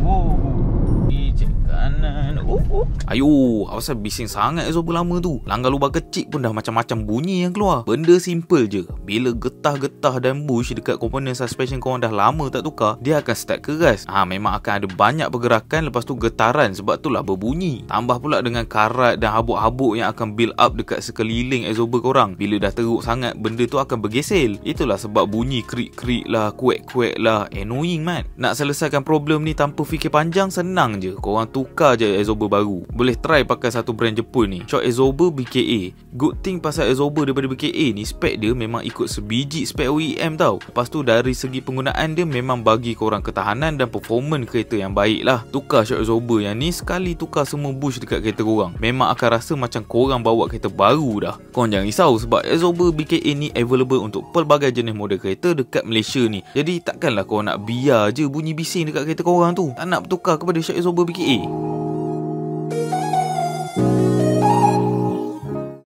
Oh, cek kanan. Ayo, asal bising sangat absorber lama tu. Langgar lubang kecil pun dah macam-macam bunyi yang keluar. Benda simple je. Bila getah-getah dan bush dekat komponen suspension korang dah lama tak tukar, dia akan start keras. Memang akan ada banyak pergerakan, lepas tu getaran, sebab tu lah berbunyi. Tambah pula dengan karat dan habuk-habuk yang akan build up dekat sekeliling absorber korang. Bila dah teruk sangat, benda tu akan bergesel. Itulah sebab bunyi krik-krik lah, kuek-kuek lah. Annoying man. Nak selesaikan problem ni tanpa fikir panjang, senang je. Korang tukar je absorber baru. Boleh try pakai satu brand Jepun ni, shock absorber BKA. Good thing pasal absorber daripada BKA ni, spek dia memang ikut sebiji spek OEM tau. Lepas tu dari segi penggunaan dia memang bagi korang ketahanan dan performance kereta yang baik lah. Tukar shock absorber yang ni, sekali tukar semua bush dekat kereta korang, memang akan rasa macam korang bawa kereta baru dah. Korang jangan risau sebab absorber BKA ni available untuk pelbagai jenis model kereta dekat Malaysia ni. Jadi takkanlah korang nak biar je bunyi bising dekat kereta korang tu. Tak nak bertukar kepada shock absorber BKA.